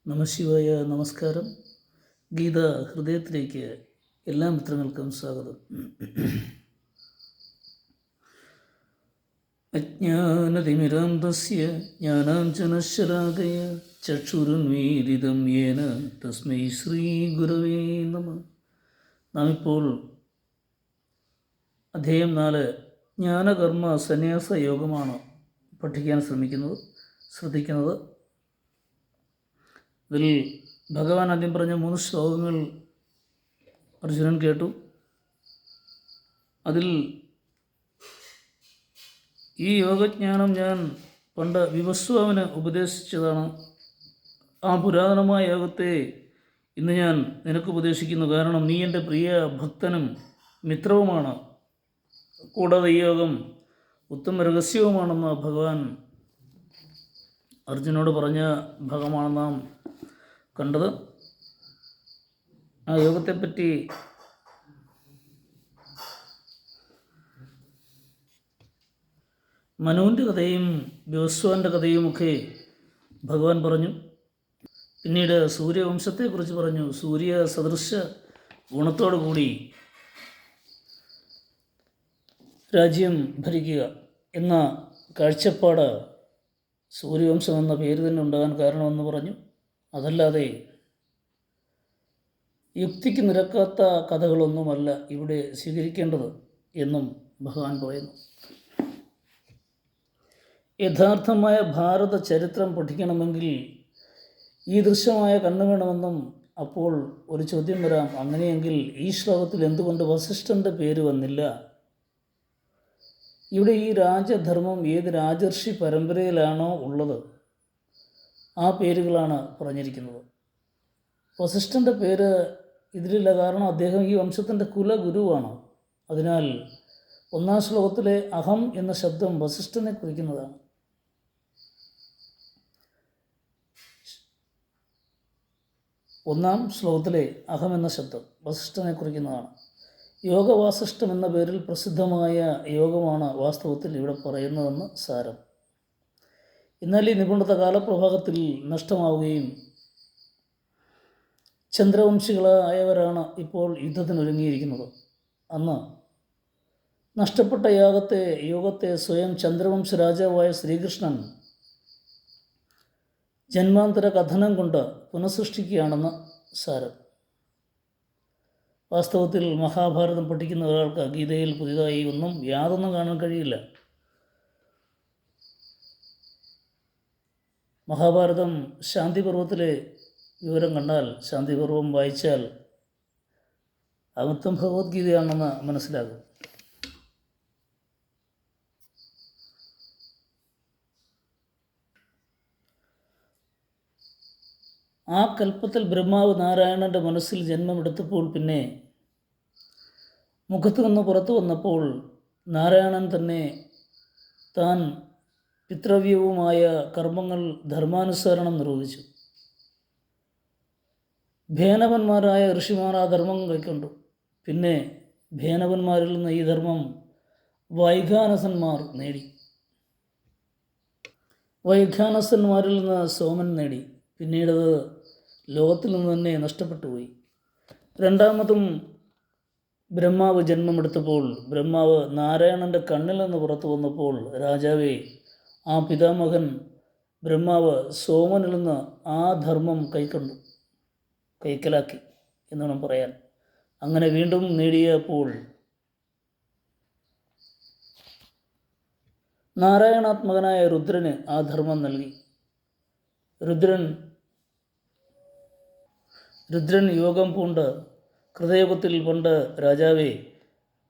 നമശിവായ. നമസ്കാരം. ഗീത ഹൃദയത്തിലേക്ക് എല്ലാ മിത്രങ്ങൾക്കും സ്വാഗതം. അജ്ഞാനതിമിരാന്തസ്യ ജ്ഞാനാഞ്ജനശലാകയ ചക്ഷുരുന്മീലിതം യേന തസ്മൈ ശ്രീ ഗുരവേ നമഃ. നാം ഇപ്പോൾ അധ്യായം 4 ജ്ഞാനകർമ്മ സന്യാസ യോഗമാണ് പഠിക്കാൻ ശ്രദ്ധിക്കുന്നത്. ഇതിൽ ഭഗവാൻ ആദ്യം പറഞ്ഞ 3 ശ്ലോകങ്ങൾ അർജുനൻ കേട്ടു. അതിൽ ഈ യോഗജ്ഞാനം ഞാൻ പണ്ട് വിവസ്വാവിന് ഉപദേശിച്ചതാണ്. ആ പുരാതനമായ യോഗത്തെ ഇന്ന് ഞാൻ നിനക്ക് ഉപദേശിക്കുന്നു. കാരണം നീ എൻ്റെ പ്രിയ ഭക്തനും മിത്രവുമാണ്. കൂടാതെ ഈ യോഗം ഉത്തമ രഹസ്യവുമാണെന്ന് ഭഗവാൻ അർജുനോട് പറഞ്ഞ ഭാഗമാണ് നാം കണ്ടത്. ആ യോഗത്തെപ്പറ്റി മനുവിൻ്റെ കഥയും വിവസ്വാൻ്റെ കഥയുമൊക്കെ ഭഗവാൻ പറഞ്ഞു. പിന്നീട് സൂര്യവംശത്തെക്കുറിച്ച് പറഞ്ഞു. സൂര്യ സദൃശ ഗുണത്തോടു കൂടി രാജ്യം ഭരിക്കുക എന്ന കാഴ്ചപ്പാട് സൂര്യവംശം എന്ന പേര് തന്നെ ഉണ്ടാകാൻ കാരണമെന്ന് പറഞ്ഞു. അതല്ലാതെ യുക്തിക്ക് നിരക്കാത്ത കഥകളൊന്നുമല്ല ഇവിടെ സ്വീകരിക്കേണ്ടത് എന്നും ഭഗവാൻ പറയുന്നു. യഥാർത്ഥമായ ഭാരത ചരിത്രം പഠിക്കണമെങ്കിൽ ഈ ദൃശ്യമായ കണ്ണു വേണമെന്നും അപ്പോൾ ഒരു ചോദ്യം വരാം. അങ്ങനെയെങ്കിൽ ഈ ശ്ലോകത്തിൽ എന്തുകൊണ്ട് വസിഷ്ഠൻ്റെ പേര് വന്നില്ല? ഇവിടെ ഈ രാജധർമ്മം ഏത് രാജർഷി പരമ്പരയിലാണോ ഉള്ളത് ആ പേരുകളാണ് പറഞ്ഞിരിക്കുന്നത്. വസിഷ്ഠൻ്റെ പേര് ഇതിലില്ല. കാരണം അദ്ദേഹം ഈ വംശത്തിൻ്റെ കുലഗുരുവാണ്. അതിനാൽ 1-ാം ശ്ലോകത്തിലെ അഹം എന്ന ശബ്ദം വസിഷ്ഠനെ കുറിക്കുന്നതാണ്. ഒന്നാം ശ്ലോകത്തിലെ അഹം എന്ന ശബ്ദം വസിഷ്ഠനെ കുറിക്കുന്നതാണ്. യോഗവാസിഷ്ഠം എന്ന പേരിൽ പ്രസിദ്ധമായ യോഗമാണ് വാസ്തവത്തിൽ ഇവിടെ പറയുന്നതെന്ന് സാരം. എന്നാൽ ഈ നിപുണത കാലപ്രവാഹത്തിൽ നഷ്ടമാവുകയും ചന്ദ്രവംശികളായവരാണ് ഇപ്പോൾ യുദ്ധത്തിനൊരുങ്ങിയിരിക്കുന്നത്. അന്ന് നഷ്ടപ്പെട്ട യോഗത്തെ സ്വയം ചന്ദ്രവംശ രാജാവായ ശ്രീകൃഷ്ണൻ ജന്മാന്തര കഥനം കൊണ്ട് പുനഃസൃഷ്ടിക്കുകയാണെന്ന് സാരം. വാസ്തവത്തിൽ മഹാഭാരതം പഠിക്കുന്ന ഒരാൾക്ക് ഗീതയിൽ പുതിയതായി യാതൊന്നും കാണാൻ കഴിയില്ല. മഹാഭാരതം ശാന്തിപർവത്തിലെ വിവരം കണ്ടാൽ, ശാന്തിപർവം വായിച്ചാൽ അമൃതം ഭഗവത്ഗീതയാണെന്ന് മനസ്സിലാകും. ആ കൽപ്പത്തിൽ ബ്രഹ്മാവ് നാരായണൻ്റെ മനസ്സിൽ ജന്മമെടുത്തപ്പോൾ പിന്നെ മുഖത്തു നിന്ന് പുറത്തു വന്നപ്പോൾ നാരായണൻ തന്നെ താൻ പിതൃവ്യവുമായ കർമ്മങ്ങൾ ധർമാനുസരണം നിർവഹിച്ചു. ഭേനവന്മാരായ ഋഷിമാർ ആ ധർമ്മം കൈക്കൊണ്ടു. പിന്നെ ഭേനവന്മാരിൽ നിന്ന് ഈ ധർമ്മം വൈഖാനസന്മാർ നേടി. വൈഖാനസന്മാരിൽ നിന്ന് സോമൻ നേടി. പിന്നീടത് ലോകത്തിൽ നിന്ന് തന്നെ നഷ്ടപ്പെട്ടു പോയി. രണ്ടാമതും ബ്രഹ്മാവ് ജന്മമെടുത്തപ്പോൾ ബ്രഹ്മാവ് നാരായണൻ്റെ കണ്ണിൽ നിന്ന് പുറത്തു വന്നപ്പോൾ രാജാവേ, ആ പിതാമഹൻ ബ്രഹ്മാവ് സോമനിൽ നിന്ന് ആ ധർമ്മം കൈക്കലാക്കി എന്ന് വേണം പറയാൻ. അങ്ങനെ വീണ്ടും നേടിയപ്പോൾ നാരായണാത്മകനായ രുദ്രന് ആ ധർമ്മം നൽകി. രുദ്രൻ യോഗം പൂണ്ട് കൃതയുഗത്തിൽ പണ്ട് രാജാവേ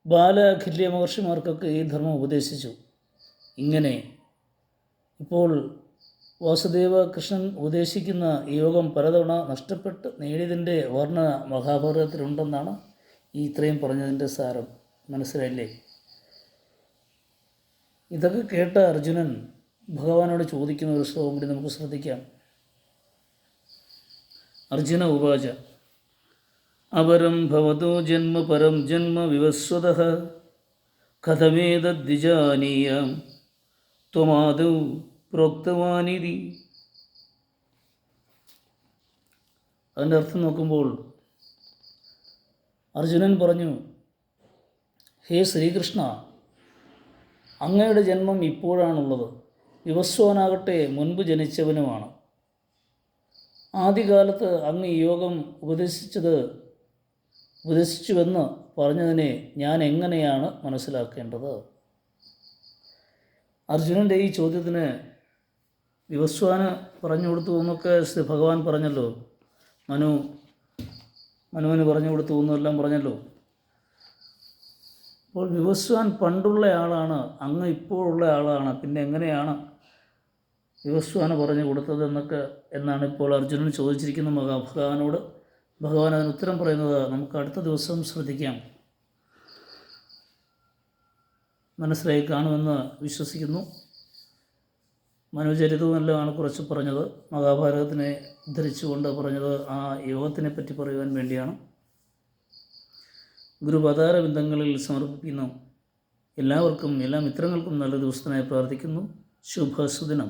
ബാലഖില്യ മഹർഷിമാർക്കൊക്കെ ഈ ധർമ്മം ഉപദേശിച്ചു. ഇങ്ങനെ ഇപ്പോൾ വാസുദേവ കൃഷ്ണൻ ഉപദേശിക്കുന്ന യോഗം പലതവണ നഷ്ടപ്പെട്ട് നേടിയതിൻ്റെ വർണ്ണന മഹാഭാരതത്തിലുണ്ടെന്നാണ് ഈ ഇത്രയും പറഞ്ഞതിൻ്റെ സാരം. മനസ്സിലായില്ലേ? ഇതൊക്കെ കേട്ട അർജുനൻ ഭഗവാനോട് ചോദിക്കുന്ന ഒരു ശ്ലോകം കൂടി നമുക്ക് ശ്രദ്ധിക്കാം. അർജുന ഉവാച അപരം ഭവതോ ജന്മ പരം ജന്മ വിവസ്വതഃ കഥമേതദ്വിജാനീയാം ത്വമാദൗ പ്രോക്തവാനിതി. അതിൻ്റെ അർത്ഥം നോക്കുമ്പോൾ അർജുനൻ പറഞ്ഞു, ഹേ ശ്രീകൃഷ്ണ, അങ്ങയുടെ ജന്മം ഇപ്പോഴാണുള്ളത്. വിവസ്വാനാകട്ടെ മുൻപ് ജനിച്ചവനുമാണ്. ആദ്യകാലത്ത് അങ്ങ് ഈ യോഗം ഉപദേശിച്ചുവെന്ന് പറഞ്ഞതിനെ ഞാൻ എങ്ങനെയാണ് മനസ്സിലാക്കേണ്ടത്? അർജുനൻ്റെ ഈ ചോദ്യത്തിന് വിവസ്വാന് പറഞ്ഞു കൊടുത്തു എന്നൊക്കെ ഭഗവാൻ പറഞ്ഞല്ലോ. മനുവിന് പറഞ്ഞു കൊടുത്തു എന്നെല്ലാം പറഞ്ഞല്ലോ. അപ്പോൾ വിവസ്വാൻ പണ്ടുള്ള ആളാണ്, അങ്ങ് ഇപ്പോഴുള്ള ആളാണ്, പിന്നെ എങ്ങനെയാണ് വിവസ്വാന് പറഞ്ഞു കൊടുത്തത് എന്നാണ് ഇപ്പോൾ അർജുനൻ ചോദിച്ചിരിക്കുന്ന ഭഗവാനോട്. ഭഗവാൻ അതിന് ഉത്തരം പറയുന്നത് നമുക്ക് അടുത്ത ദിവസം ശ്രദ്ധിക്കാം. മനസ്സിലായി കാണുമെന്ന് വിശ്വസിക്കുന്നു. മനുചരിതവുമെല്ലാമാണ് കുറച്ച് പറഞ്ഞത്. മഹാഭാരതത്തിനെ ഉദ്ധരിച്ചുകൊണ്ട് പറഞ്ഞത് ആ യോഗത്തിനെ പറ്റി പറയുവാൻ വേണ്ടിയാണ്. ഗുരുപദാരബിന്ദങ്ങളിൽ സമർപ്പിക്കുന്നു. എല്ലാവർക്കും, എല്ലാ മിത്രങ്ങൾക്കും നല്ല ദിവസത്തിനായി പ്രാർത്ഥിക്കുന്നു. ശുഭസുദിനം.